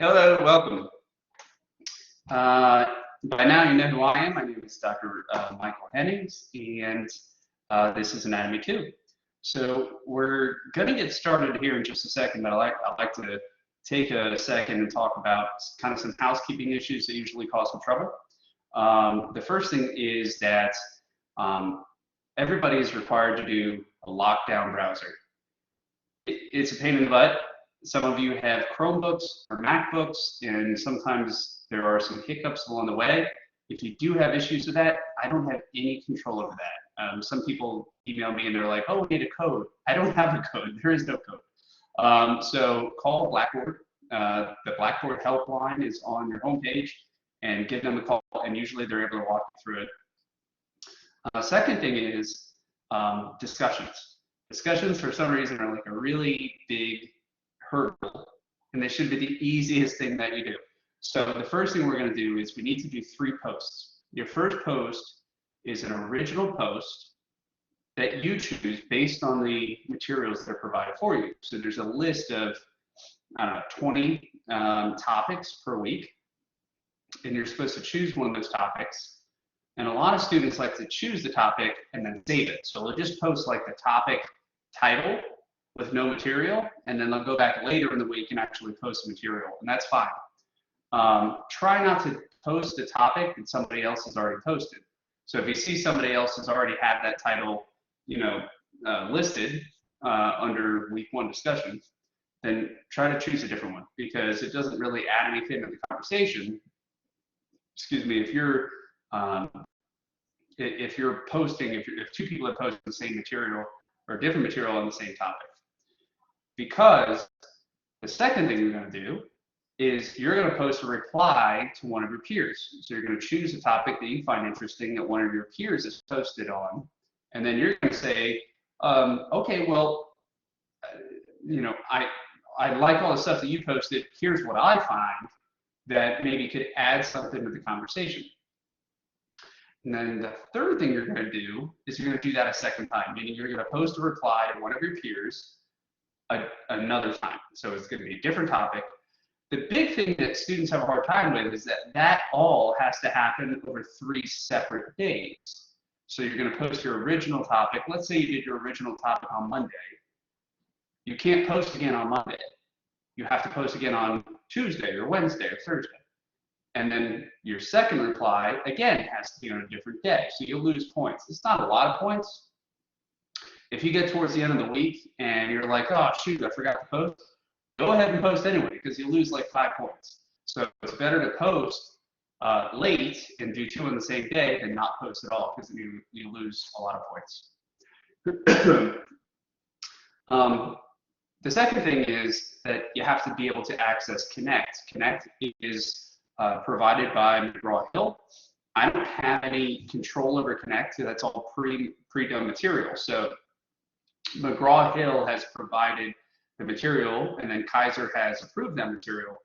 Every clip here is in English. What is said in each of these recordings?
Hello, welcome. Uh, by now you know who I am. My name is Dr. Michael Hennings, and this is Anatomy 2. So we're going to get started here in just a second, but I'd like to take a second and talk about kind of some housekeeping issues that usually cause some trouble. The first thing is that everybody is required to do a lockdown browser. It's a pain in the butt. Some of you have Chromebooks or MacBooks, and sometimes there are some hiccups along the way. If you do have issues with that, I don't have any control over that. Some people email me and they're like, oh, we need a code. I don't have a code. There is no code. So call Blackboard. The Blackboard helpline is on your homepage, and give them a call, and usually they're able to walk you through it. Second thing is discussions. Discussions, for some reason, are like a really big hurdle, and they should be the easiest thing that you do. So the first thing we're going to do is we need to do 3 posts. Your first post is an original post that you choose based on the materials that are provided for you. So there's a list of, I don't know, 20 topics per week, and you're supposed to choose one of those topics. And a lot of students like to choose the topic and then save it. So they'll just post like the topic title with no material, and then they'll go back later in the week and actually post material, and that's fine. Try not to post a topic that somebody else has already posted. So if you see somebody else has already had that title, listed under week 1 discussion, then try to choose a different one, because it doesn't really add anything to the conversation. Excuse me, if you're posting, if 2 people have posted the same material or different material on the same topic. Because the second thing you're going to do is you're going to post a reply to one of your peers. So you're going to choose a topic that you find interesting that one of your peers has posted on, and then you're going to say, okay, well, I like all the stuff that you posted. Here's what I find that maybe could add something to the conversation. And then the third thing you're going to do is you're going to do that a second time, meaning you're going to post a reply to one of your peers another time. So it's going to be a different topic. The big thing that students have a hard time with is that all has to happen over 3 separate days. So you're going to post your original topic. Let's say you did your original topic on Monday. You can't post again on Monday. You have to post again on Tuesday or Wednesday or Thursday. And then your second reply, again, has to be on a different day. So you'll lose points. It's not a lot of points. If you get towards the end of the week and you're like, oh, shoot, I forgot to post, go ahead and post anyway, because you'll lose like 5 points. So it's better to post late and do 2 on the same day than not post at all, because you lose a lot of points. The second thing is that you have to be able to access Connect. Connect is provided by McGraw-Hill. I don't have any control over Connect. That's all pre-done material. So McGraw-Hill has provided the material, and then Kaiser has approved that material.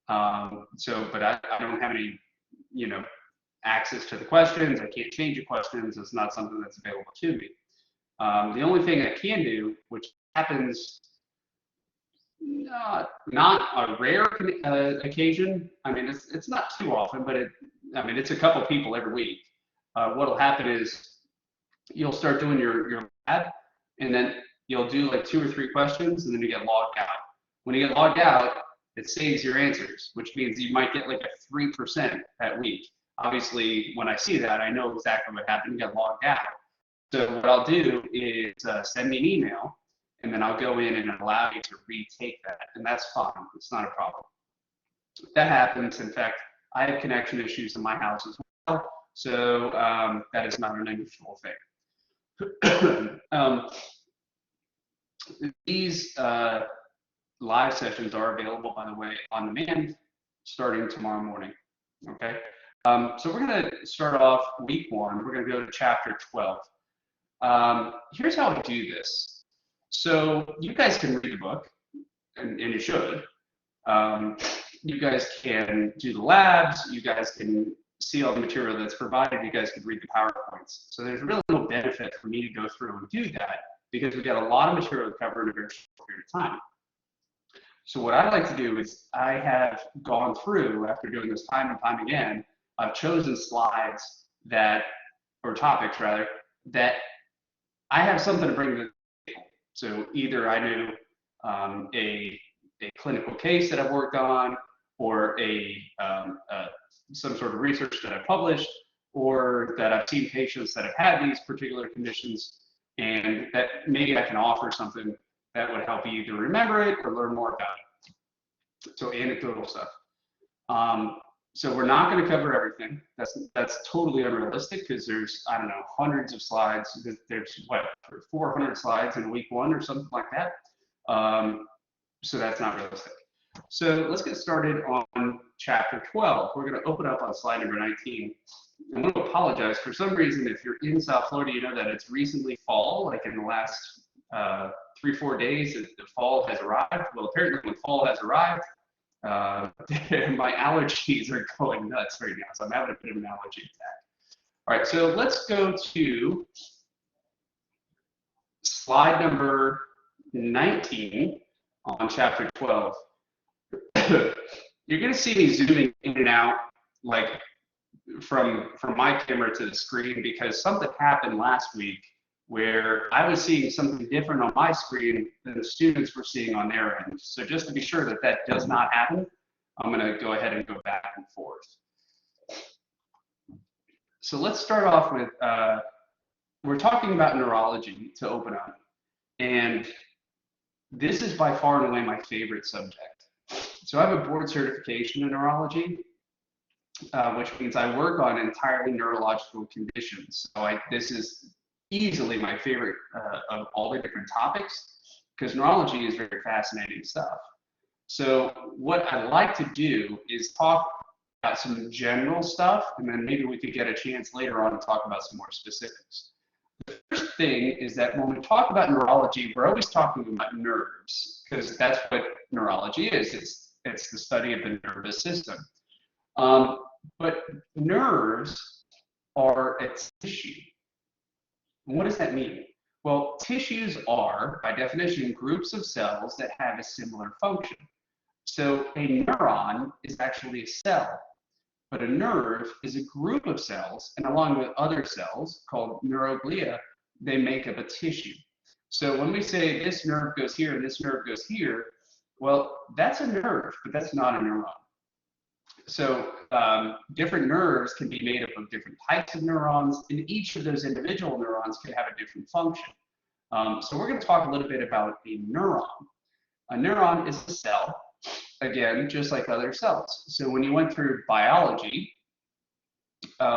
But I don't have any, access to the questions. I can't change the questions. It's not something that's available to me. The only thing I can do, which happens not a rare occasion. I mean, it's not too often, but it's a couple people every week. What'll happen is you'll start doing your lab, and then you'll do like 2 or 3 questions, and then you get logged out. When you get logged out, it saves your answers, which means you might get like a 3% that week. Obviously, when I see that, I know exactly what happened. You got logged out. So what I'll do is send me an email, and then I'll go in and allow you to retake that, and that's fine. It's not a problem. That happens. In fact, I have connection issues in my house as well, so that is not an unusual thing. These live sessions are available, by the way, on demand starting tomorrow morning. Okay, so we're going to start off week 1. We're going to go to chapter 12. Here's how I do this. So you guys can read the book, and you should. You guys can do the labs. You guys can see all the material that's provided. You guys can read the PowerPoints. So there's really no benefit for me to go through and do that, because we've got a lot of material to cover in a very short period of time. So what I like to do is I have gone through, after doing this time and time again, I've chosen slides that, or topics rather, that I have something to bring to the table. So either I knew a clinical case that I've worked on, or some sort of research that I've published, or that I've seen patients that have had these particular conditions, and that maybe I can offer something that would help you either remember it or learn more about it. So anecdotal stuff. So we're not going to cover everything. That's totally unrealistic because there's, I don't know, hundreds of slides. There's what, 400 slides in week one or something like that. So that's not realistic. So let's get started on chapter 12. We're going to open up on slide number 19. I'm going to apologize. For some reason, if you're in South Florida, you know that it's recently fall, like in the last 3-4 days, the fall has arrived. Well, apparently when fall has arrived, my allergies are going nuts right now, so I'm having a bit of an allergy attack. All right, so let's go to slide number 19 on chapter 12. You're going to see me zooming in and out, like from my camera to the screen, because something happened last week where I was seeing something different on my screen than the students were seeing on their end. So just to be sure that that does not happen, I'm going to go ahead and go back and forth. So let's start off with, we're talking about neurology to open up. And this is by far and away my favorite subject. So I have a board certification in neurology, which means I work on entirely neurological conditions. So this is easily my favorite of all the different topics, because neurology is very fascinating stuff. So what I like to do is talk about some general stuff, and then maybe we could get a chance later on to talk about some more specifics. The first thing is that when we talk about neurology, we're always talking about nerves, because that's what neurology is. It's the study of the nervous system. But nerves are a tissue. What does that mean? Well, tissues are, by definition, groups of cells that have a similar function. So a neuron is actually a cell, but a nerve is a group of cells, and along with other cells called neuroglia, they make up a tissue. So when we say this nerve goes here and this nerve goes here, well, that's a nerve, but that's not a neuron. So different nerves can be made up of different types of neurons, and each of those individual neurons can have a different function. So we're going to talk a little bit about a neuron. A neuron is a cell, again, just like other cells. So when you went through biology,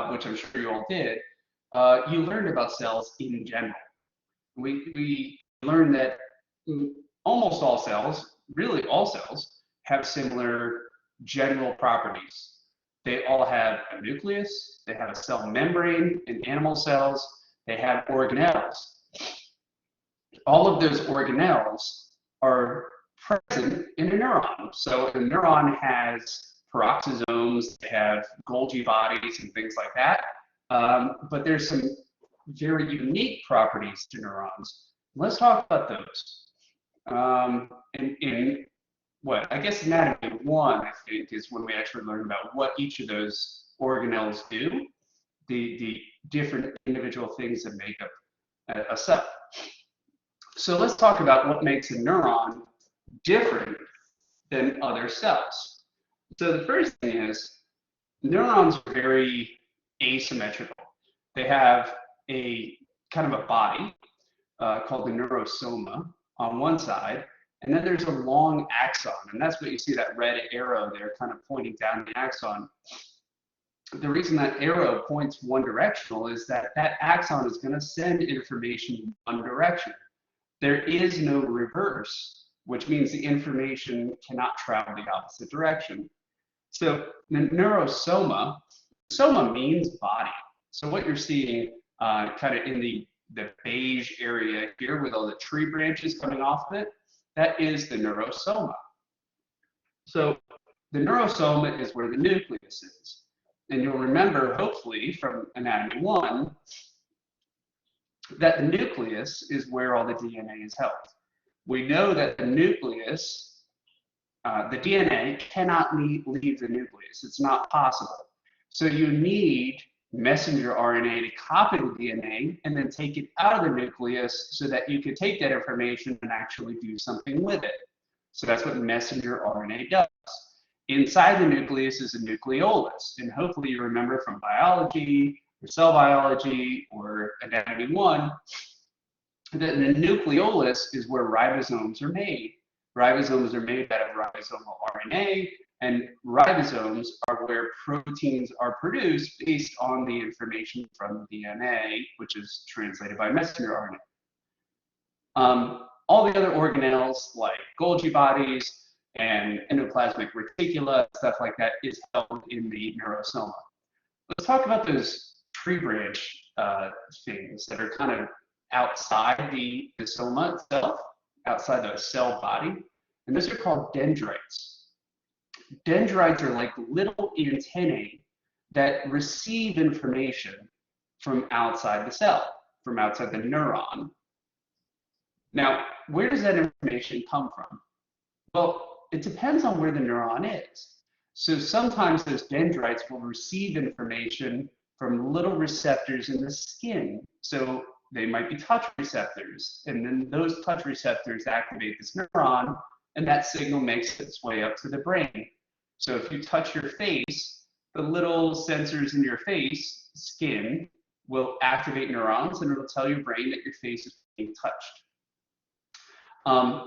which I'm sure you all did, you learned about cells in general. We learned that almost all cells, really all cells, have similar general properties. They all have a nucleus, they have a cell membrane in animal cells, they have organelles. All of those organelles are present in a neuron. So a neuron has peroxisomes, they have Golgi bodies and things like that. But there's some very unique properties to neurons. Let's talk about those. In what I guess anatomy 1, I think, is when we actually learn about what each of those organelles do, the different individual things that make up a cell. So let's talk about what makes a neuron different than other cells. So the first thing is neurons are very asymmetrical. They have a kind of a body called the neurosoma on one side, and then there's a long axon, and that's what you see that red arrow there kind of pointing down the axon. The reason that arrow points one directional is that that axon is going to send information one direction. There is no reverse, which means the information cannot travel the opposite direction. So the neurosoma, soma means body. So what you're seeing kind of in the beige area here with all the tree branches coming off of it, that is the neurosoma. So the neurosoma is where the nucleus is. And you'll remember, hopefully, from anatomy 1, that the nucleus is where all the DNA is held. We know that the nucleus The DNA cannot leave the nucleus. It's not possible. So you need messenger RNA to copy the DNA and then take it out of the nucleus so that you can take that information and actually do something with it. So that's what messenger RNA does. Inside the nucleus is a nucleolus, and hopefully you remember from biology or cell biology or anatomy 1 that the nucleolus is where ribosomes are made. Ribosomes are made out of ribosomal RNA, and ribosomes are where proteins are produced based on the information from the DNA, which is translated by messenger RNA. All the other organelles like Golgi bodies and endoplasmic reticula, stuff like that, is held in the neurosoma. Let's talk about those tree branch things that are kind of outside the soma itself, outside the cell body, and those are called dendrites. Dendrites are like little antennae that receive information from outside the cell, from outside the neuron. Now, where does that information come from? Well, it depends on where the neuron is. So sometimes those dendrites will receive information from little receptors in the skin. So they might be touch receptors, and then those touch receptors activate this neuron, and that signal makes its way up to the brain. So if you touch your face, the little sensors in your face, skin, will activate neurons, and it'll tell your brain that your face is being touched.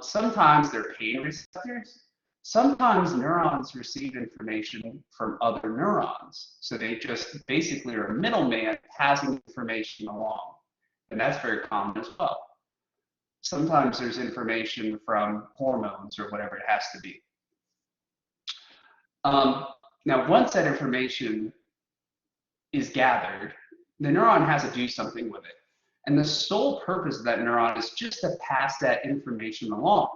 Sometimes they're pain receptors. Sometimes neurons receive information from other neurons. So they just basically are a middleman passing information along. And that's very common as well. Sometimes there's information from hormones or whatever it has to be. Now, once that information is gathered, the neuron has to do something with it. And the sole purpose of that neuron is just to pass that information along.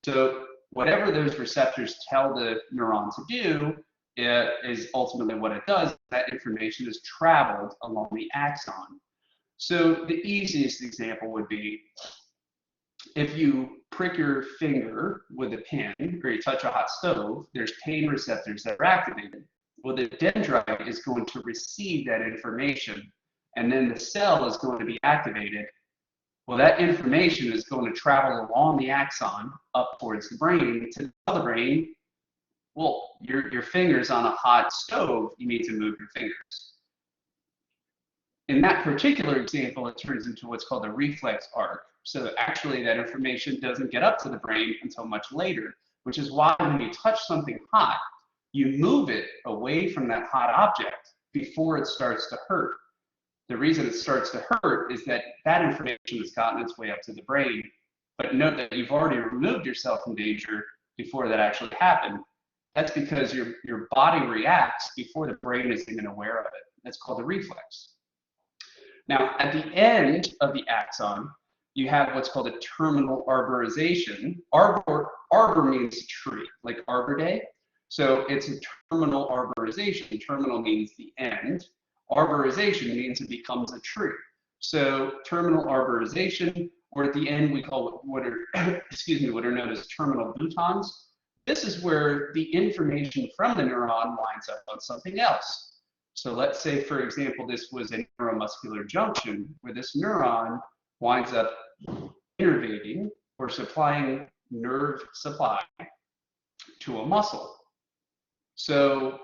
So whatever those receptors tell the neuron to do is ultimately what it does. That information is traveled along the axon. So the easiest example would be if you prick your finger with a pin or you touch a hot stove, there's pain receptors that are activated. Well, the dendrite is going to receive that information, and then the cell is going to be activated. Well, that information is going to travel along the axon up towards the brain to tell the brain, well, your finger's on a hot stove, you need to move your fingers. In that particular example, it turns into what's called a reflex arc. So actually that information doesn't get up to the brain until much later, which is why when you touch something hot, you move it away from that hot object before it starts to hurt. The reason it starts to hurt is that that information has gotten its way up to the brain. But note that you've already removed yourself from danger before that actually happened. That's because your body reacts before the brain is even aware of it. That's called a reflex. Now, at the end of the axon, you have what's called a terminal arborization. Arbor means tree, like Arbor Day. So it's a terminal arborization. Terminal means the end. Arborization means it becomes a tree. So terminal arborization, or at the end we call what are what are known as terminal boutons. This is where the information from the neuron lines up on something else. So let's say, for example, this was a neuromuscular junction where this neuron winds up innervating or supplying nerve supply to a muscle. So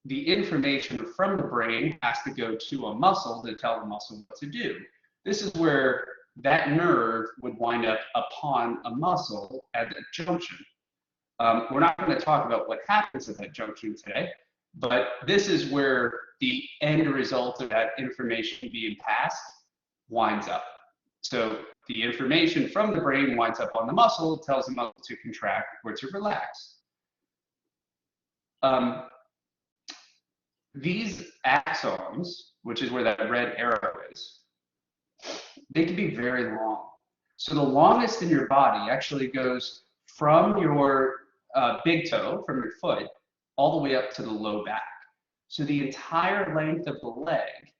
the information from the brain has to go to a muscle to tell the muscle what to do. This is where that nerve would wind up upon a muscle at that junction. We're not going to talk about what happens at that junction today, but this is where the end result of that information being passed winds up. So the information from the brain winds up on the muscle, tells the muscle to contract or to relax. These axons, which is where that red arrow is, they can be very long. So the longest in your body actually goes from your big toe, from your foot, all the way up to the low back. So the entire length of the leg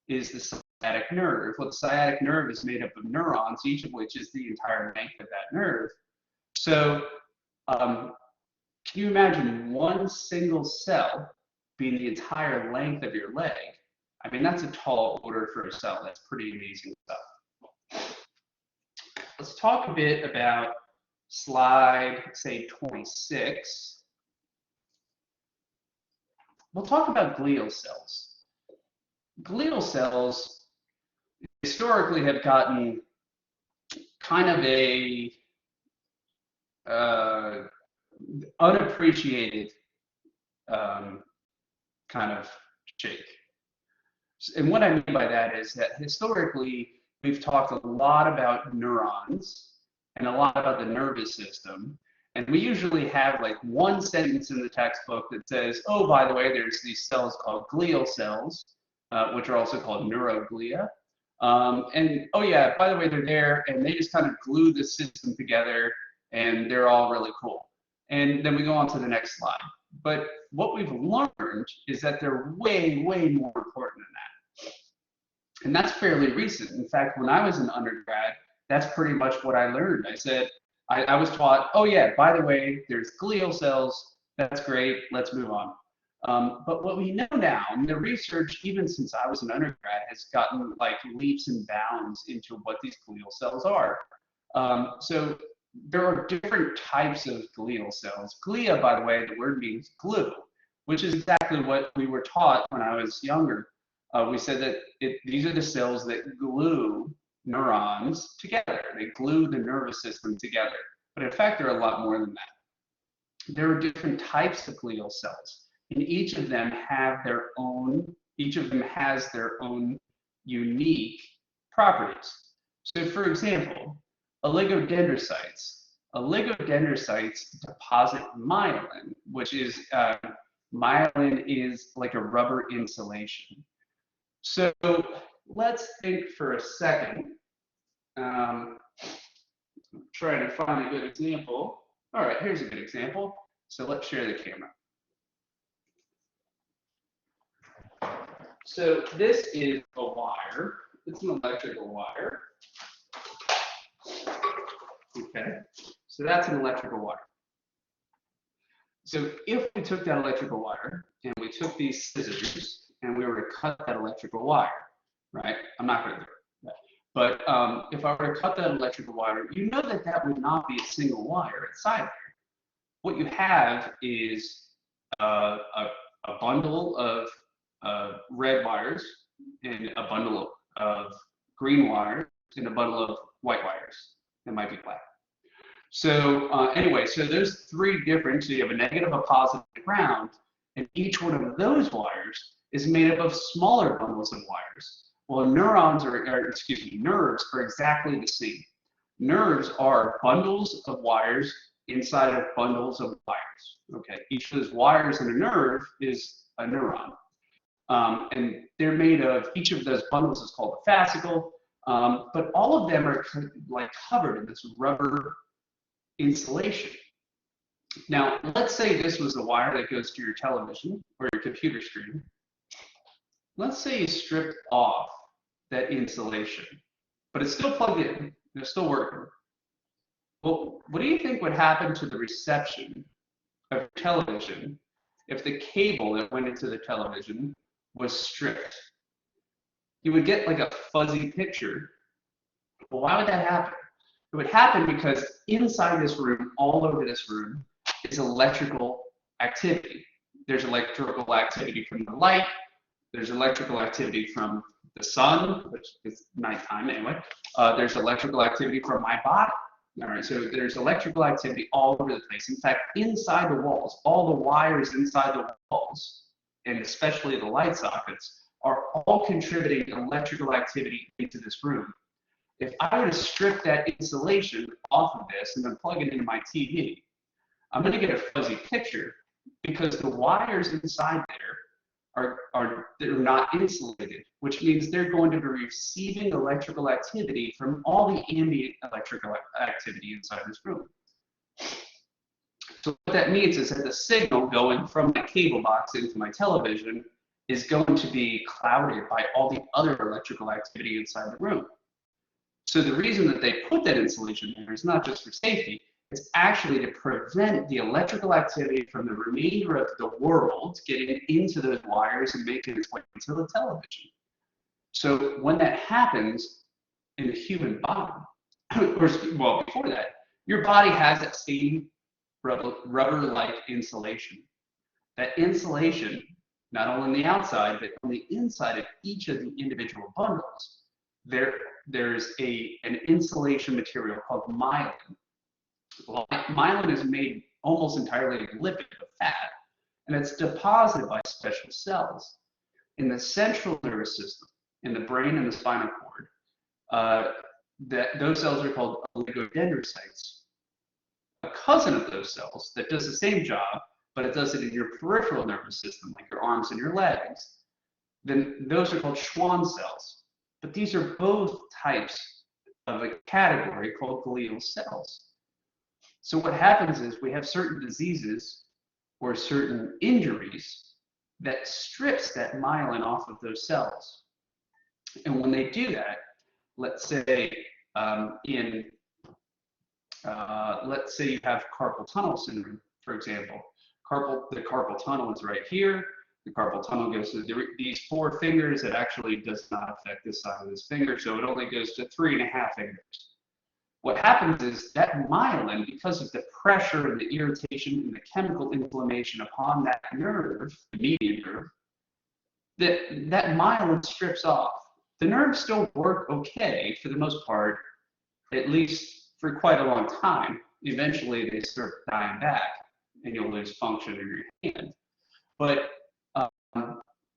is the sciatic nerve. Well, the sciatic nerve is made up of neurons, each of which is the entire length of that nerve. So Can you imagine one single cell being the entire length of your leg? I mean, that's a tall order for a cell. That's pretty amazing stuff. Let's talk a bit about slide, say, 26. We'll talk about glial cells. Glial cells historically have gotten kind of a unappreciated kind of shake. And what I mean by that is that historically, we've talked a lot about neurons and a lot about the nervous system. And we usually have like one sentence in the textbook that says, oh, by the way, there's these cells called glial cells, which are also called neuroglia. And oh yeah, by the way, they're there and they just kind of glue the system together and they're all really cool. And then we go on to the next slide. But what we've learned is that they're way, way more important than that. And that's fairly recent. In fact, when I was an undergrad, that's pretty much what I learned. I said, I was taught, oh yeah, by the way, there's glial cells. That's great. Let's move on. But what we know now, and the research, even since I was an undergrad, has gotten like leaps and bounds into what these glial cells are. So there are different types of glial cells. Glia, by the way, the word means glue, which is exactly what we were taught when I was younger. We said that these are the cells that glue neurons together. They glue the nervous system together. But in fact, there are a lot more than that. There are different types of glial cells, and each of them has their own unique properties. So for example, oligodendrocytes. Oligodendrocytes deposit myelin, which is, myelin is like a rubber insulation. So let's think for a second. Trying to find a good example. All right, here's a good example. So let's share the camera. So this is a wire. It's an electrical wire. Okay, so that's an electrical wire. So if we took that electrical wire and we took these scissors and we were to cut that electrical wire, right? I'm not going to do it. But if I were to cut that electrical wire, you know that that would not be a single wire inside there. What you have is a bundle of red wires and a bundle of green wires and a bundle of white wires. It might be black. So anyway, so there's three different, so you have a negative, a positive, and a ground, and each one of those wires is made up of smaller bundles of wires. Well, nerves are exactly the same. Nerves are bundles of wires inside of bundles of wires. Okay, each of those wires in a nerve is a neuron. And they're made of, each of those bundles is called a fascicle, but all of them are like covered in this rubber insulation. Now, let's say this was the wire that goes to your television or your computer screen. Let's say you stripped off that insulation, but it's still plugged in, it's still working. Well, what do you think would happen to the reception of your television if the cable that went into the television was stripped? You would get like a fuzzy picture. Well, why would that happen? It would happen because inside this room, all over this room, is electrical activity. There's electrical activity from the light. There's electrical activity from the sun, which is nighttime anyway. There's electrical activity from my body. All right, so there's electrical activity all over the place. In fact, inside the walls, all the wires inside the walls, and especially the light sockets, are all contributing electrical activity into this room. If I were to strip that insulation off of this and then plug it into my TV, I'm going to get a fuzzy picture because the wires inside there they're not insulated, which means they're going to be receiving electrical activity from all the ambient electrical activity inside this room. So what that means is that the signal going from my cable box into my television is going to be clouded by all the other electrical activity inside the room. So the reason that they put that insulation there is not just for safety, It's actually to prevent the electrical activity from the remainder of the world getting into those wires and making its way into the television. So when that happens in the human body, or well, before that, your body has that same rubber-like insulation. That insulation, not only on the outside, but on the inside of each of the individual bundles, there's an insulation material called myelin. Well, myelin is made almost entirely of lipid, of fat, and it's deposited by special cells in the central nervous system, in the brain and the spinal cord. Those cells are called oligodendrocytes. A cousin of those cells that does the same job, but it does it in your peripheral nervous system, like your arms and your legs, then those are called Schwann cells. But these are both types of a category called glial cells. So what happens is we have certain diseases or certain injuries that strips that myelin off of those cells. And when they do that, let's say let's say you have carpal tunnel syndrome, for example. The carpal tunnel is right here. The carpal tunnel goes to these 4 fingers. It actually does not affect this side of this finger, so it only goes to 3.5 fingers. What happens is that myelin, because of the pressure and the irritation and the chemical inflammation upon that nerve, the median nerve, that myelin strips off. The nerves still work okay for the most part, at least for quite a long time. Eventually they start dying back and you'll lose function in your hand. But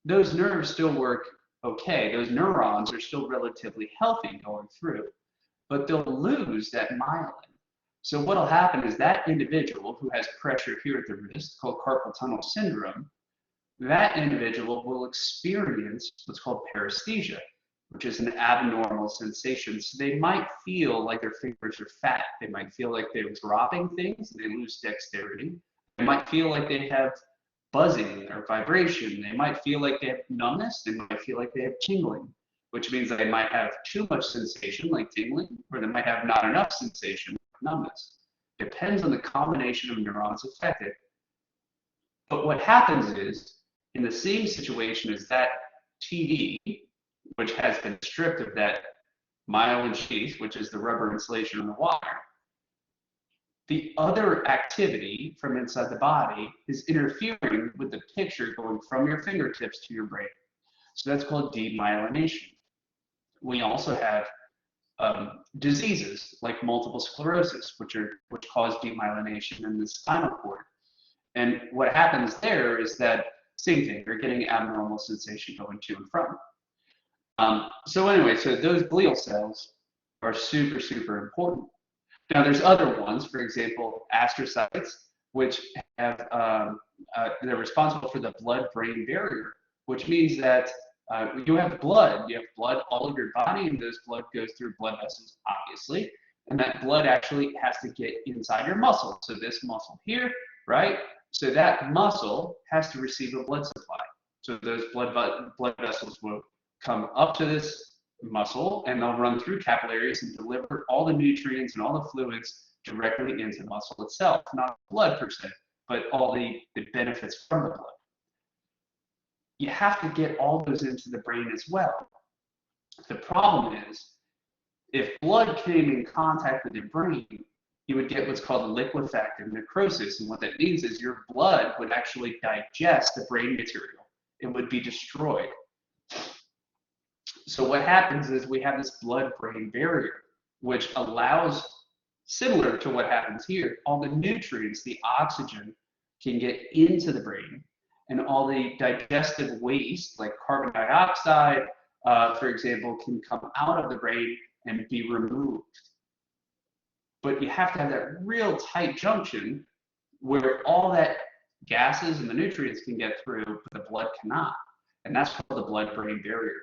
those nerves still work okay. Those neurons are still relatively healthy going through, but they'll lose that myelin. So what'll happen is that individual who has pressure here at the wrist, called carpal tunnel syndrome, that individual will experience what's called paresthesia, which is an abnormal sensation. So they might feel like their fingers are fat. They might feel like they're dropping things and they lose dexterity. They might feel like they have buzzing or vibration. They might feel like they have numbness. They might feel like they have tingling, which means that they might have too much sensation, like tingling, or they might have not enough sensation, like numbness. Depends on the combination of neurons affected. But what happens is, in the same situation as that TV, which has been stripped of that myelin sheath, which is the rubber insulation on the wire, the other activity from inside the body is interfering with the picture going from your fingertips to your brain. So that's called demyelination. We also have diseases like multiple sclerosis, which cause demyelination in the spinal cord. And what happens there is that same thing, you're getting abnormal sensation going to and from. So anyway, so those glial cells are super, super important. Now there's other ones, for example, astrocytes, which have, they're responsible for the blood-brain barrier, which means that you have blood all over your body, and those blood goes through blood vessels, obviously, and that blood actually has to get inside your muscle. So this muscle here, right? So that muscle has to receive a blood supply. So those blood vessels will come up to this muscle and they'll run through capillaries and deliver all the nutrients and all the fluids directly into the muscle itself, not blood per se, but all the benefits from the blood. You have to get all those into the brain as well. The problem is, if blood came in contact with your brain, you would get what's called liquefactive necrosis. And what that means is your blood would actually digest the brain material. It would be destroyed. So what happens is we have this blood-brain barrier, which allows, similar to what happens here, all the nutrients, the oxygen, can get into the brain, and all the digestive waste, like carbon dioxide, for example, can come out of the brain and be removed. But you have to have that real tight junction where all that gases and the nutrients can get through, but the blood cannot. And that's called the blood-brain barrier.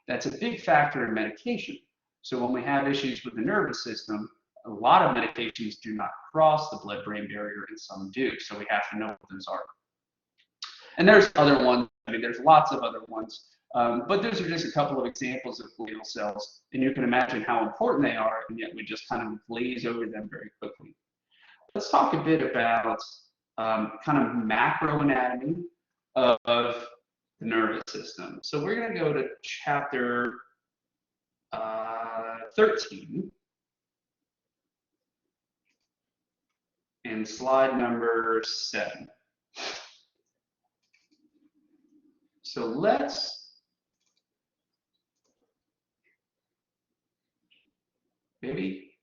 That's a big factor in medication. So when we have issues with the nervous system, a lot of medications do not cross the blood-brain barrier and some do. So we have to know what those are. And there's other ones. I mean, there's lots of other ones. But those are just a couple of examples of glial cells. And you can imagine how important they are, and yet we just kind of glaze over them very quickly. let's talk a bit about kind of macro anatomy of the nervous system. So we're going to go to chapter 13 and slide number 7. So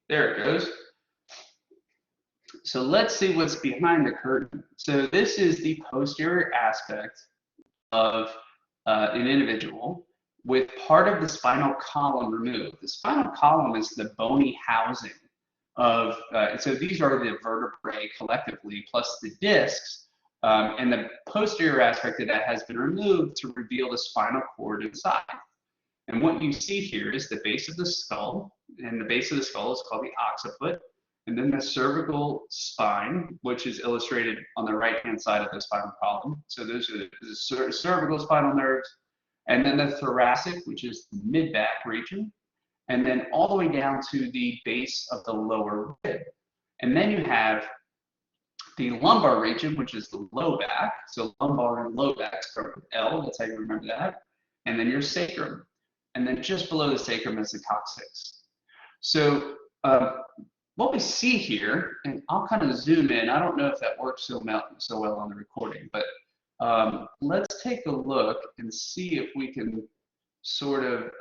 there it goes. So let's see what's behind the curtain. So this is the posterior aspect of an individual with part of the spinal column removed. The spinal column is the bony housing of, so these are the vertebrae collectively, plus the discs, and the posterior aspect of that has been removed to reveal the spinal cord inside. And what you see here is the base of the skull, and the base of the skull is called the occiput, and then the cervical spine, which is illustrated on the right-hand side of the spinal column. So those are the cervical spinal nerves, and then the thoracic, which is the mid-back region, and then all the way down to the base of the lower rib. And then you have the lumbar region, which is the low back. So lumbar and low back start with L, that's how you remember that. And then your sacrum. And then just below the sacrum is the coccyx. So what we see here, and I'll kind of zoom in. I don't know if that works so well on the recording, but let's take a look and see if we can sort of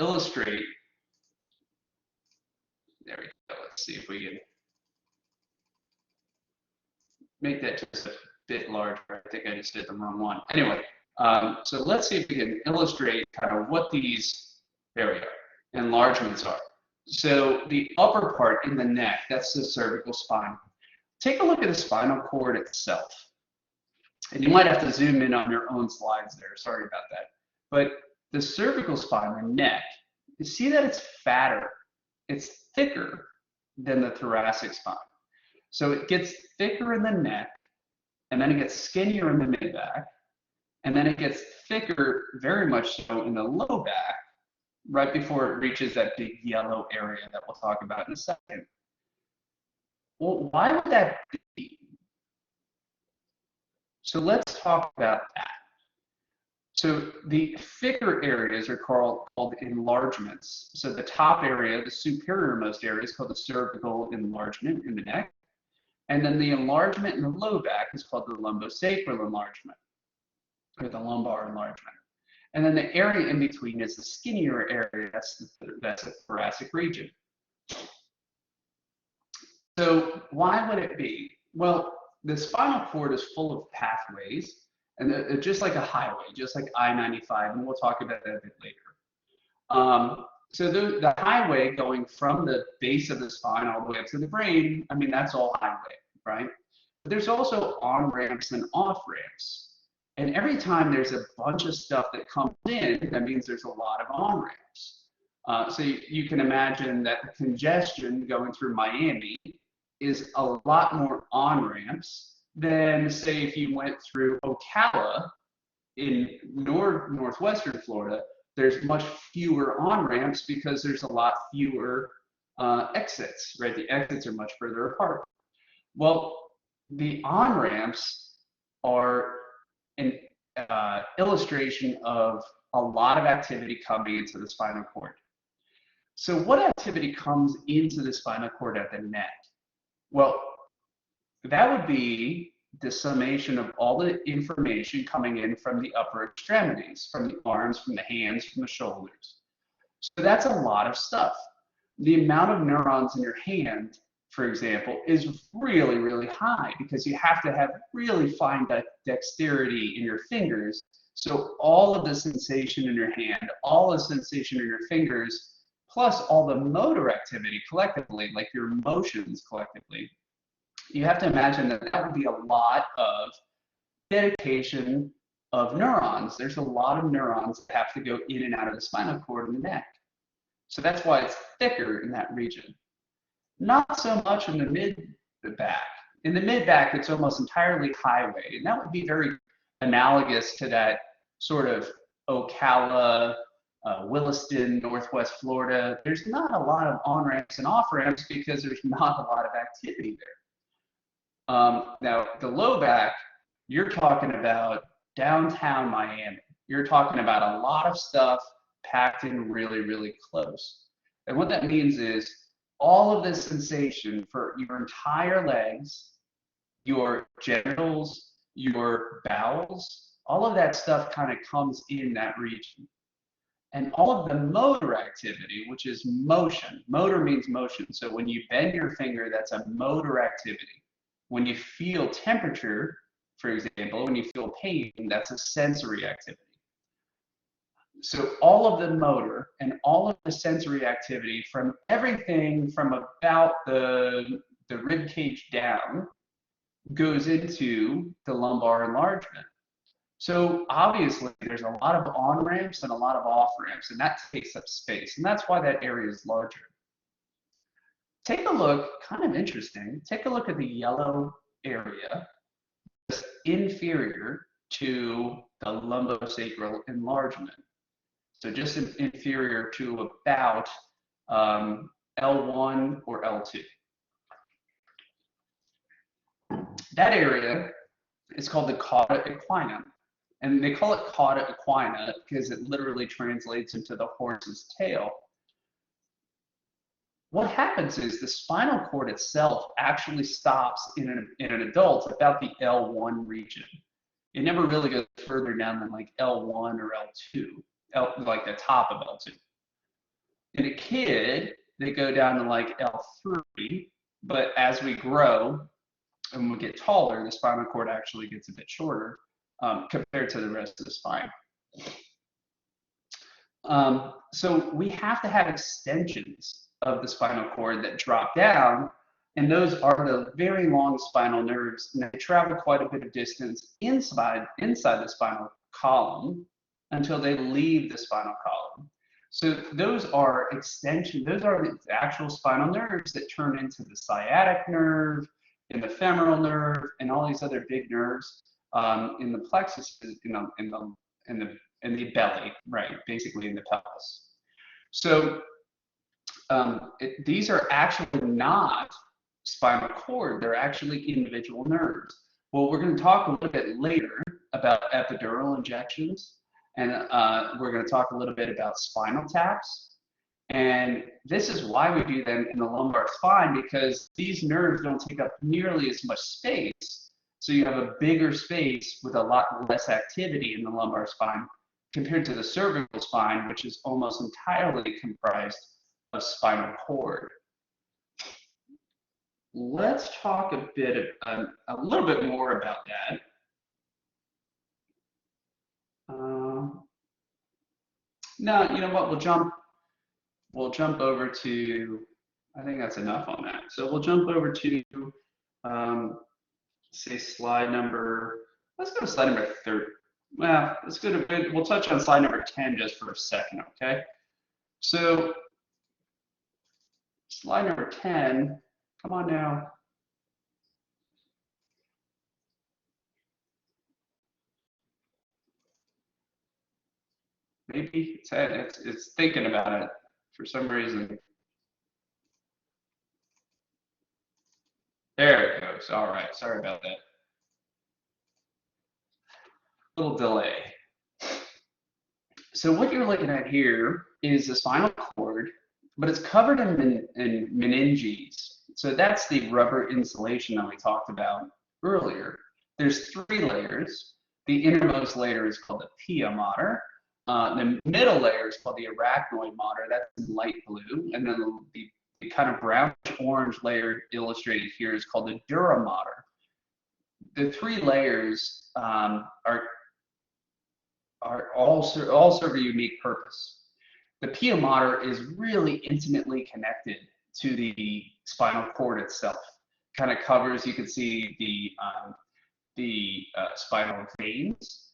illustrate. There we go. Let's see if we can make that just a bit larger. I think I just did the wrong one. Anyway, so let's see if we can illustrate kind of what these, there we go, enlargements are. So the upper part in the neck, that's the cervical spine. Take a look at the spinal cord itself. And you might have to zoom in on your own slides there. Sorry about that. But the cervical spine, the neck, you see that it's fatter. It's thicker than the thoracic spine. So it gets thicker in the neck, and then it gets skinnier in the mid-back, and then it gets thicker, very much so, in the low back, right before it reaches that big yellow area that we'll talk about in a second. Well, why would that be? So let's talk about that. So the thicker areas are called enlargements. So the top area, the superiormost area, is called the cervical enlargement in the neck. And then the enlargement in the low back is called the lumbosacral enlargement, or the lumbar enlargement. And then the area in between is the skinnier area, that's the thoracic region. So why would it be? Well, the spinal cord is full of pathways, and just like a highway, just like I-95, and we'll talk about that a bit later. So the highway going from the base of the spine all the way up to the brain, I mean, that's all highway, right? But there's also on-ramps and off-ramps. And every time there's a bunch of stuff that comes in, that means there's a lot of on-ramps. So you can imagine that the congestion going through Miami is a lot more on-ramps than, say, if you went through Ocala in northwestern Florida. There's much fewer on-ramps because there's a lot fewer exits, right? The exits are much further apart. Well, the on-ramps are an illustration of a lot of activity coming into the spinal cord. So what activity comes into the spinal cord at the neck? Well, that would be the summation of all the information coming in from the upper extremities, from the arms, from the hands, from the shoulders. So that's a lot of stuff. The amount of neurons in your hand, for example, is really, really high because you have to have really fine dexterity in your fingers. So all of the sensation in your hand, all the sensation in your fingers, plus all the motor activity collectively, like your motions collectively, you have to imagine that that would be a lot of dedication of neurons. There's a lot of neurons that have to go in and out of the spinal cord and the neck. So that's why it's thicker in that region. Not so much in the mid-back. In the mid-back, it's almost entirely highway, and that would be very analogous to that sort of Ocala, Williston, Northwest Florida, there's not a lot of on-ramps and off-ramps because there's not a lot of activity there. Now, the low back, you're talking about downtown Miami. You're talking about a lot of stuff packed in really, really close. And what that means is all of this sensation for your entire legs, your genitals, your bowels, all of that stuff kind of comes in that region. And all of the motor activity, which is motion, motor means motion. So when you bend your finger, that's a motor activity. When you feel temperature, for example, when you feel pain, that's a sensory activity. So all of the motor and all of the sensory activity from everything from about the rib cage down goes into the lumbar enlargement. So obviously there's a lot of on-ramps and a lot of off-ramps, and that takes up space, and that's why that area is larger. Take a look, kind of interesting, take a look at the yellow area that's inferior to the lumbosacral enlargement. So just inferior to about L1 or L2. That area is called the cauda equina. And they call it cauda equina because it literally translates into the horse's tail. What happens is the spinal cord itself actually stops in an adult about the L1 region. It never really goes further down than like L1 or L2, like the top of L2. In a kid, they go down to like L3, but as we grow and we get taller, the spinal cord actually gets a bit shorter compared to the rest of the spine. So we have to have extensions of the spinal cord that drop down, and those are the very long spinal nerves, and they travel quite a bit of distance inside the spinal column until they leave the spinal column. So those are extension, those are the actual spinal nerves that turn into the sciatic nerve, and the femoral nerve, and all these other big nerves in the plexus, in the belly, right? Basically in the pelvis. So these are actually not spinal cord; they're actually individual nerves. Well, we're going to talk a little bit later about epidural injections, and we're going to talk a little bit about spinal taps. And this is why we do them in the lumbar spine, because these nerves don't take up nearly as much space. So you have a bigger space with a lot less activity in the lumbar spine compared to the cervical spine, which is almost entirely comprised of spinal cord. Let's talk a little bit more about that. No, you know what? We'll jump over to. I think that's enough on that. So we'll jump over to say slide number. Let's go to slide number 30. Well, let's go to. We'll touch on slide number 10 just for a second, okay? So slide number 10. Come on now. Maybe it's thinking about it for some reason. There it goes. All right. Sorry about that. Little delay. So what you're looking at here is the spinal cord, but it's covered in meninges. So that's the rubber insulation that we talked about earlier. There's 3 layers. The innermost layer is called the pia mater. The middle layer is called the arachnoid mater. That's in light blue. And then the kind of brownish orange layer illustrated here is called the dura mater. The 3 layers all serve a unique purpose. The pia mater is really intimately connected to the spinal cord itself. Kind of covers, you can see the spinal veins,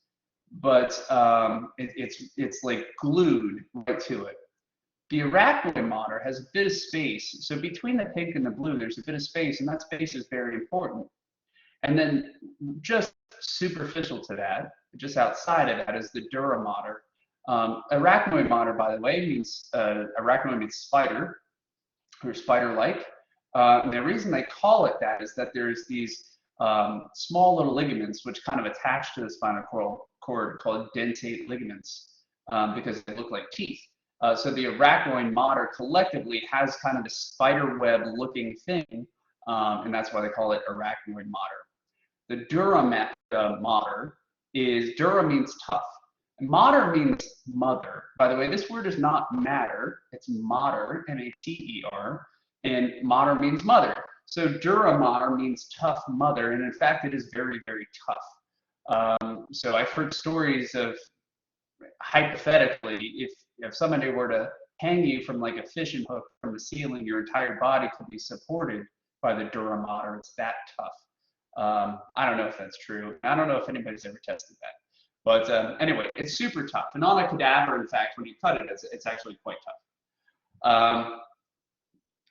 but it's like glued right to it. The arachnoid mater has a bit of space. So between the pink and the blue, there's a bit of space, and that space is very important. And then just superficial to that, just outside of that, is the dura mater. Arachnoid mater, by the way, means arachnoid means spider or spider-like. And the reason they call it that is that there's these small little ligaments which kind of attach to the spinal cord called dentate ligaments because they look like teeth. So the arachnoid mater collectively has kind of a spider web looking thing, and that's why they call it arachnoid mater. The dura mater is, dura means tough. Mater means mother. By the way, this word is not matter, it's mater, M-A-T-E-R, and mater means mother. So dura mater means tough mother, and in fact, it is very, very tough. So I've heard stories of, hypothetically, if somebody were to hang you from like a fishing hook from the ceiling, your entire body could be supported by the dura mater. It's that tough. I don't know if that's true. I don't know if anybody's ever tested that. But anyway, it's super tough. And on a cadaver, in fact, when you cut it, it's actually quite tough.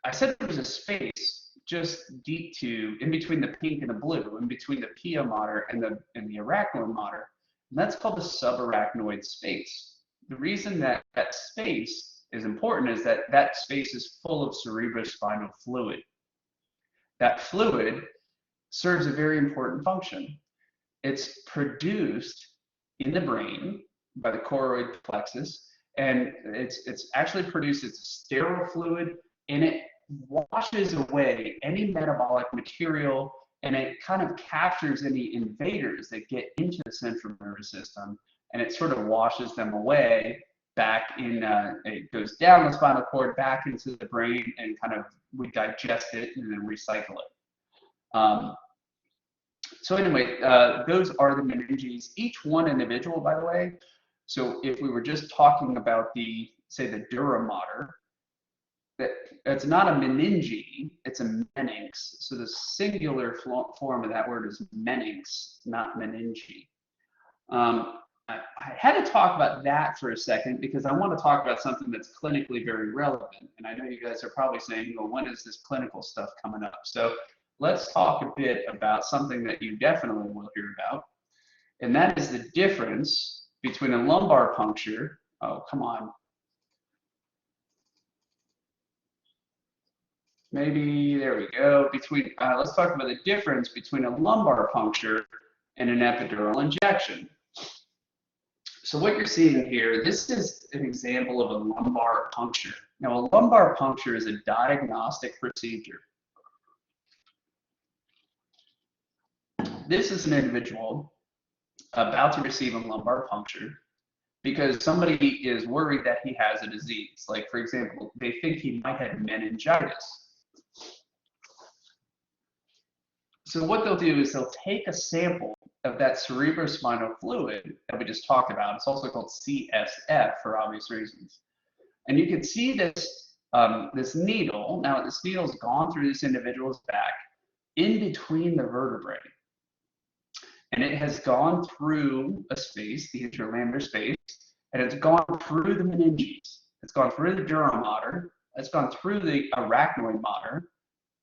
I said there was a space just deep to, in between the pink and the blue, in between the pia mater and the arachnoid mater, and that's called the subarachnoid space. The reason that that space is important is that that space is full of cerebrospinal fluid. That fluid serves a very important function. It's produced in the brain by the choroid plexus, and it's actually produced as a sterile fluid, and it washes away any metabolic material, and it kind of captures any invaders that get into the central nervous system, and it sort of washes them away back in, it goes down the spinal cord, back into the brain, and kind of we digest it and then recycle it. So anyway, those are the meninges, each one individual, by the way. So if we were just talking about the, say, the dura mater, that's not a meninge, it's a meninx. So the singular form of that word is meninx, not meninge. I had to talk about that for a second because I want to talk about something that's clinically very relevant. And I know you guys are probably saying, well, when is this clinical stuff coming up? So let's talk a bit about something that you definitely will hear about. And that is the difference between a lumbar puncture. Oh, come on. Maybe, there we go. Let's talk about the difference between a lumbar puncture and an epidural injection. So what you're seeing here, this is an example of a lumbar puncture. Now, a lumbar puncture is a diagnostic procedure. This is an individual about to receive a lumbar puncture because somebody is worried that he has a disease. Like, for example, they think he might have meningitis. So what they'll do is they'll take a sample of that cerebrospinal fluid that we just talked about. It's also called CSF for obvious reasons. And you can see this, this needle. Now, this needle's gone through this individual's back in between the vertebrae. And it has gone through a space, the interlaminar space, and it's gone through the meninges. It's gone through the dura mater, it's gone through the arachnoid mater,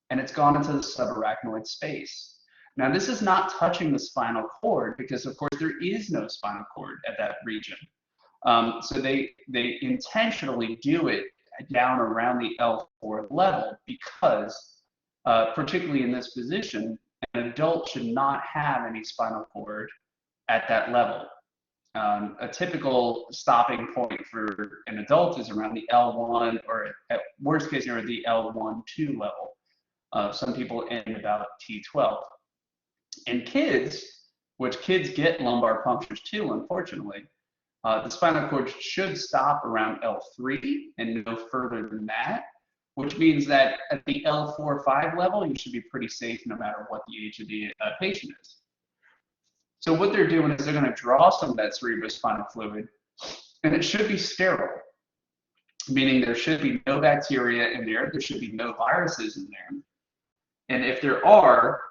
and it's gone into the subarachnoid space. Now, this is not touching the spinal cord because, of course, there is no spinal cord at that region. So they intentionally do it down around the L4 level because, particularly in this position, an adult should not have any spinal cord at that level. A typical stopping point for an adult is around the L1 or at worst case, or the L1-2 level. Some people end about T12. In kids, which kids get lumbar punctures too, unfortunately, the spinal cord should stop around L3 and no further than that, which means that at the L4-5 level, you should be pretty safe no matter what the age of the patient is. So what they're doing is they're going to draw some of that cerebrospinal fluid, and it should be sterile, meaning there should be no bacteria in there, there should be no viruses in there. And if there are,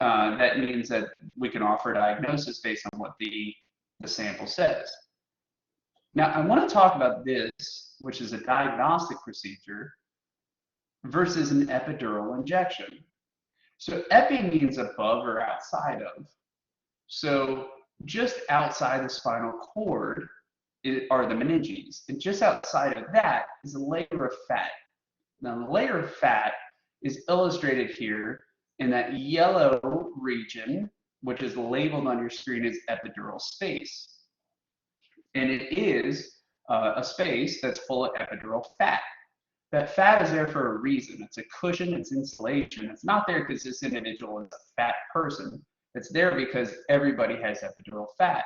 that means that we can offer a diagnosis based on what the sample says. Now, I want to talk about this, which is a diagnostic procedure, versus an epidural injection. So epi means above or outside of. So just outside the spinal cord are the meninges. And just outside of that is a layer of fat. Now, the layer of fat is illustrated here in that yellow region, which is labeled on your screen as epidural space. And it is a space that's full of epidural fat. That fat is there for a reason. It's a cushion, it's insulation. It's not there because this individual is a fat person. It's there because everybody has epidural fat.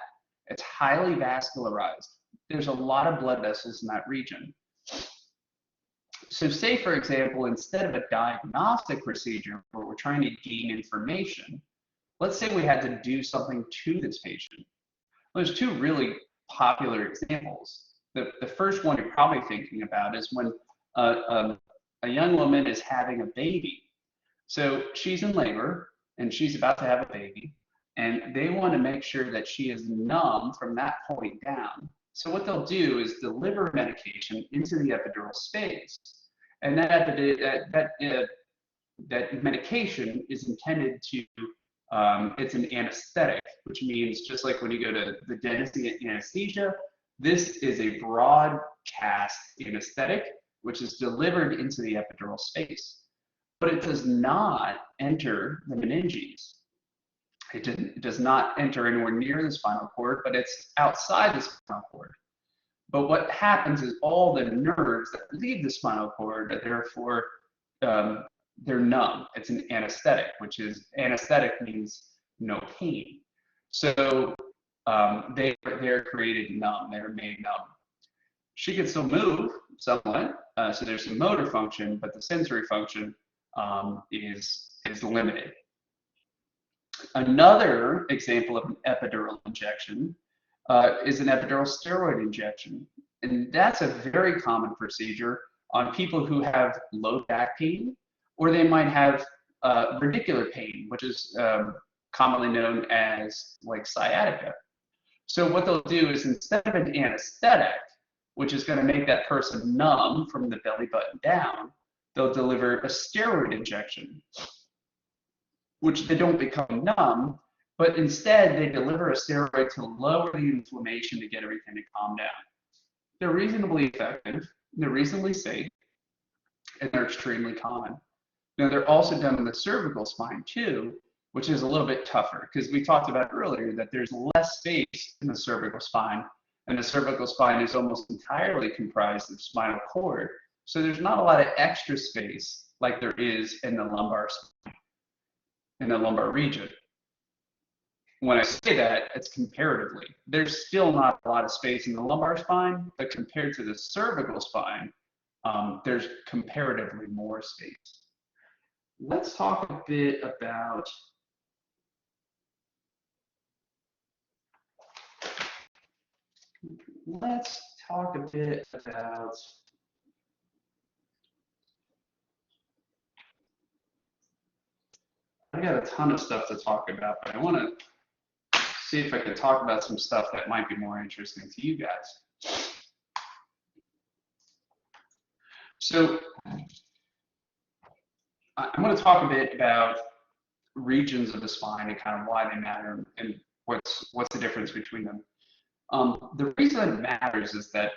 It's highly vascularized. There's a lot of blood vessels in that region. So say, for example, instead of a diagnostic procedure where we're trying to gain information, let's say we had to do something to this patient. Well, there's two really popular examples. The first one you're probably thinking about is when a young woman is having a baby. So she's in labor and she's about to have a baby, and they want to make sure that she is numb from that point down. So what they'll do is deliver medication into the epidural space, and that medication is intended to, it's an anesthetic, which means just like when you go to the dentist to get anesthesia, this is a broadcast anesthetic, which is delivered into the epidural space. But it does not enter the meninges. It does not enter anywhere near the spinal cord, but it's outside the spinal cord. But what happens is all the nerves that leave the spinal cord are therefore, they're numb. It's an anesthetic, which is, anesthetic means no pain. So they're created numb, they're made numb. She can still move somewhat, so there's some motor function, but the sensory function is limited. Another example of an epidural injection is an epidural steroid injection. And that's a very common procedure on people who have low back pain, or they might have radicular pain, which is commonly known as like sciatica. So what they'll do is, instead of an anesthetic, which is going to make that person numb from the belly button down, they'll deliver a steroid injection, which they don't become numb, but instead they deliver a steroid to lower the inflammation to get everything to calm down. They're reasonably effective, they're reasonably safe, and they're extremely common. Now, they're also done in the cervical spine too, which is a little bit tougher, because we talked about earlier that there's less space in the cervical spine, and the cervical spine is almost entirely comprised of spinal cord. So there's not a lot of extra space like there is in the lumbar spine, in the lumbar region. When I say that, it's comparatively. There's still not a lot of space in the lumbar spine, but compared to the cervical spine, there's comparatively more space. Let's talk a bit about I got a ton of stuff to talk about, but I want to see if I can talk about some stuff that might be more interesting to you guys. So I'm going to talk a bit about regions of the spine and kind of why they matter and what's the difference between them. The reason it matters is that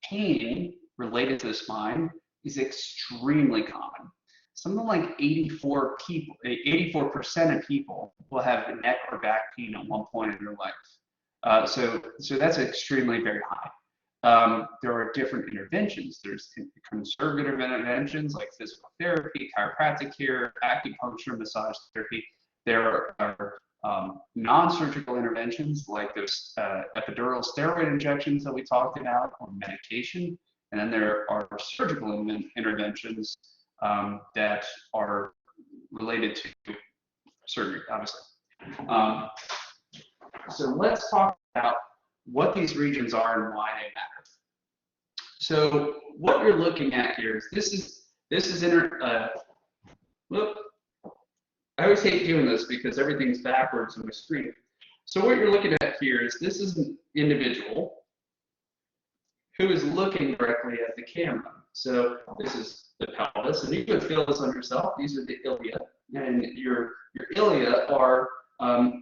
pain related to the spine is extremely common. Something like 84% of people will have neck or back pain at one point in their life. So that's extremely very high. There are different interventions. There's conservative interventions like physical therapy, chiropractic care, acupuncture, massage therapy. There are non-surgical interventions like those epidural steroid injections that we talked about, or medication. And then there are surgical interventions that are related to surgery, obviously. So let's talk about what these regions are and why they matter. So what you're looking at here is I always hate doing this because everything's backwards on my screen. So what you're looking at here is this is an individual who is looking directly at the camera. So this is the pelvis, and you can feel this on yourself. These are the ilia, and your ilia are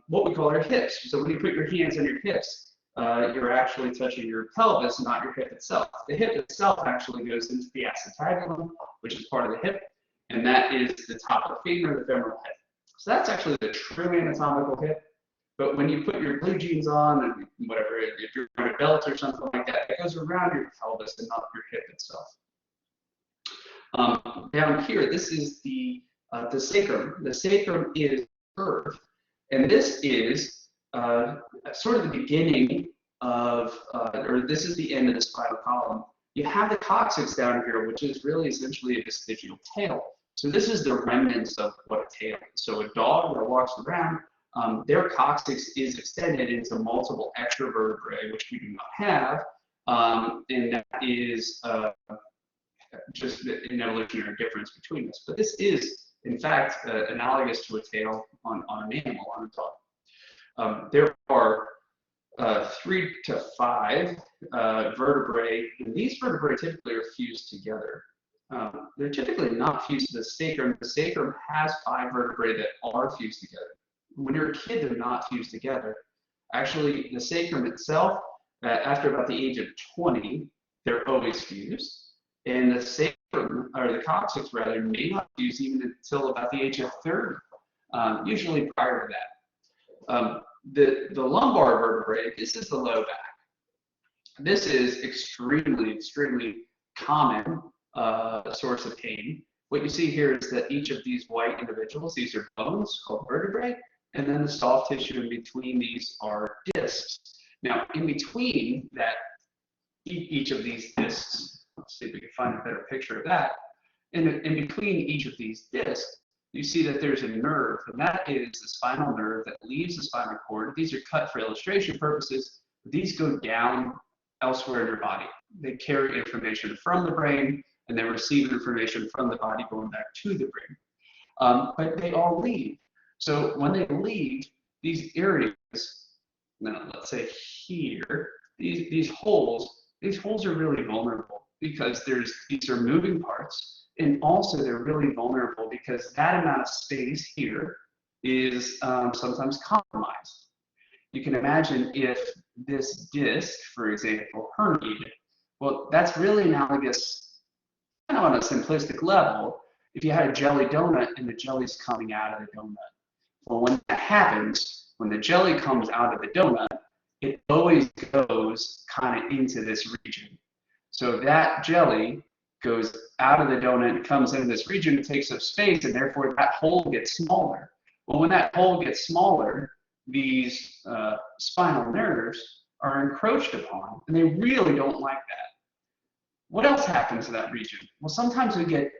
what we call our hips. So when you put your hands on your hips, you're actually touching your pelvis, not your hip itself. The hip itself actually goes into the acetabulum, which is part of the hip, and that is the top of the femur, the femoral head. So that's actually the true anatomical hip. But when you put your blue jeans on and whatever, if you're wearing a belt or something like that, it goes around your pelvis and not your hip itself. Down here, this is the sacrum. The sacrum is earth, and this is sort of the beginning of, or this is the end of the spinal column. You have the coccyx down here, which is really essentially a vestigial tail. So this is the remnants of what a tail is. So a dog that walks around, their coccyx is extended into multiple extra vertebrae, which we do not have, and that is just an evolutionary difference between us. But this is, in fact, analogous to a tail on an animal, on a dog. There are 3 to 5 vertebrae, and these vertebrae typically are fused together. They're typically not fused to the sacrum. The sacrum has 5 vertebrae that are fused together. When you're a kid, they're not fused together. Actually, the sacrum itself, after about the age of 20, they're always fused. And the sacrum, or the coccyx rather, may not fuse even until about the age of 30, usually prior to that. The lumbar vertebrae, this is the low back. This is extremely common source of pain. What you see here is that each of these white individuals, these are bones called vertebrae, and then the soft tissue in between these are discs. Now, in between that, each of these discs, let's see if we can find a better picture of that. In between each of these discs, you see that there's a nerve, and that is the spinal nerve that leaves the spinal cord. These are cut for illustration purposes. These go down elsewhere in your body. They carry information from the brain, and they receive information from the body going back to the brain. But they all leave. So when they leave, these areas, now let's say here, these holes are really vulnerable because these are moving parts, and also they're really vulnerable because that amount of space here is sometimes compromised. You can imagine if this disc, for example, herniated. Well, that's really analogous, kind of on a simplistic level, if you had a jelly donut and the jelly's coming out of the donut. Well, when that happens, when the jelly comes out of the donut, it always goes kind of into this region. So that jelly goes out of the donut and comes into this region, it takes up space, and therefore that hole gets smaller. Well, when that hole gets smaller, these spinal nerves are encroached upon, and they really don't like that. What else happens to that region? Well, sometimes we get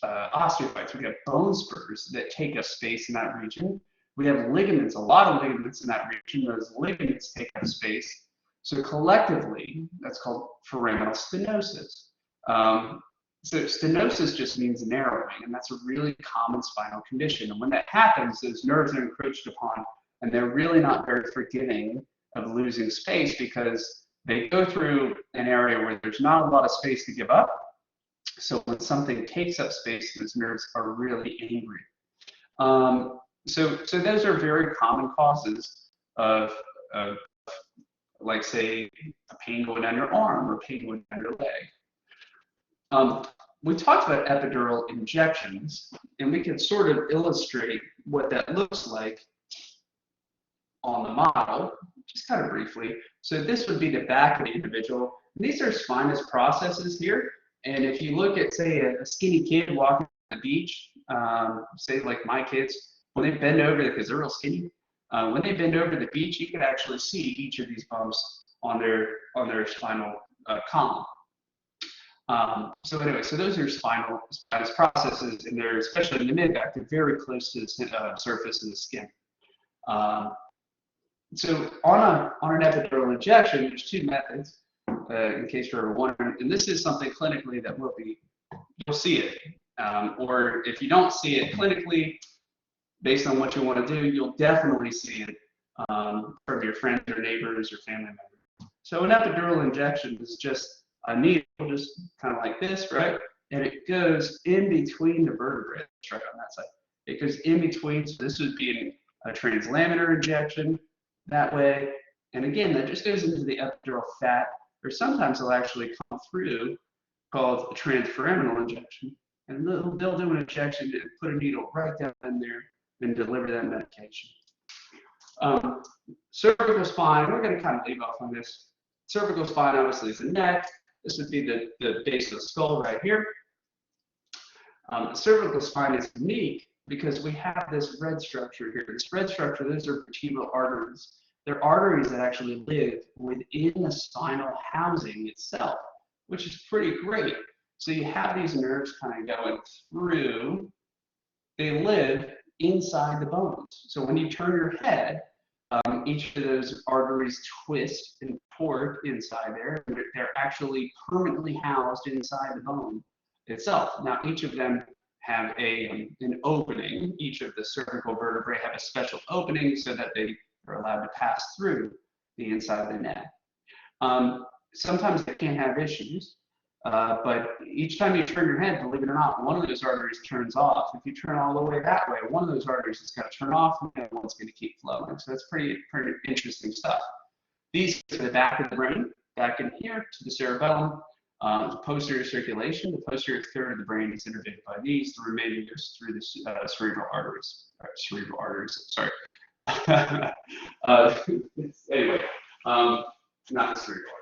osteophytes, we get bone spurs that take up space in that region. We have ligaments, a lot of ligaments in that region. Those ligaments take up space. So collectively, that's called foraminal stenosis. So stenosis just means narrowing, and that's a really common spinal condition. And when that happens, those nerves are encroached upon, and they're really not very forgiving of losing space because they go through an area where there's not a lot of space to give up. So when something takes up space, those nerves are really angry. So those are very common causes of like, say, a pain going down your arm or pain going down your leg. We talked about epidural injections, and we can sort of illustrate what that looks like on the model, just kind of briefly. So this would be the back of the individual. These are spinous processes here, and if you look at, say, a skinny kid walking on the beach, say like my kids, when they bend over, because they're real skinny, when they bend over the beach, you can actually see each of these bumps on their spinal column. So anyway, so those are spinous processes, and they're, especially in the mid-back, they're very close to the surface of the skin. So on an epidural injection, there's 2 methods, in case you're ever wondering, and this is something clinically that you'll see it. Or if you don't see it clinically, based on what you want to do, you'll definitely see it from your friends or neighbors or family members. So an epidural injection is just a needle, just kind of like this, right? And it goes in between the vertebrae. It's right on that side. It goes in between, so this would be a translaminar injection that way, And again, that just goes into the epidural fat, or sometimes it'll actually come through, called a transforaminal injection. And they'll do an injection and put a needle right down in there and deliver that medication. Cervical spine, we're going to kind of leave off on this. Cervical spine obviously is the neck. This would be the base of the skull right here. Cervical spine is unique because we have this red structure here. This red structure, those are vertebral arteries. They're arteries that actually live within the spinal housing itself, which is pretty great. So you have these nerves kind of going through. They live inside the bones. So when you turn your head, each of those arteries twist and port inside there. They're actually permanently housed inside the bone itself. Now, each of them have an opening. Each of the cervical vertebrae have a special opening so that they are allowed to pass through the inside of the neck. Sometimes they can have issues, but each time you turn your head, believe it or not, one of those arteries turns off. If you turn all the way that way, one of those arteries is going to turn off and one's going to keep flowing. So that's pretty interesting stuff. These are the back of the brain, back in here to the cerebellum. The posterior circulation, the posterior third of the brain is innervated by these. The remaining goes through the cerebral arteries. Sorry. Anyway, not the cerebral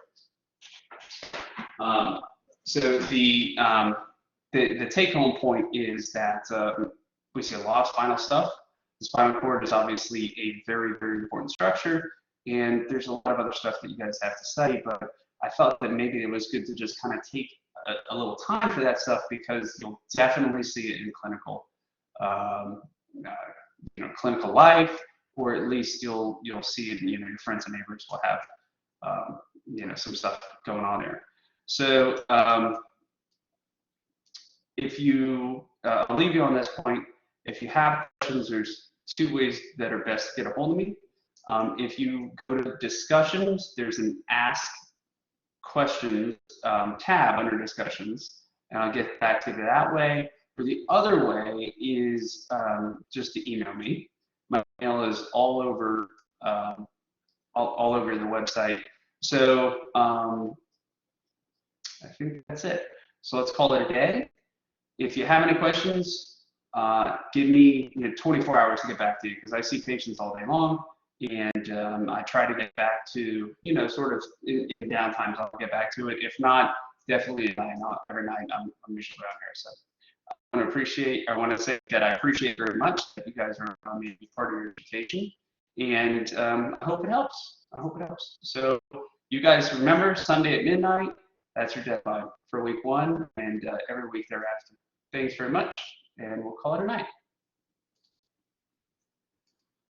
arteries. So the take-home point is that we see a lot of spinal stuff. The spinal cord is obviously a very, very important structure, and there's a lot of other stuff that you guys have to study, but I felt that maybe it was good to just kind of take a little time for that stuff because you'll definitely see it in clinical, clinical life, or at least you'll see it. Your friends and neighbors will have, some stuff going on there. So if you, I'll leave you on this point. If you have questions, there's two ways that are best to get a hold of me. If you go to discussions, there's an ask questions tab under discussions, and I'll get back to you that way. Or the other way is just to email me. My email is all over all over the website. So I think that's it. So let's call it a day. If you have any questions, give me 24 hours to get back to you because I see patients all day long. And I try to get back to, sort of in downtimes, I'll get back to it. If not, definitely every night I'm usually around here. So I want to say that I appreciate very much that you guys are on me part of your education. And I hope it helps. So you guys remember Sunday at midnight, that's your deadline for week 1 and every week thereafter. Thanks very much, and we'll call it a night.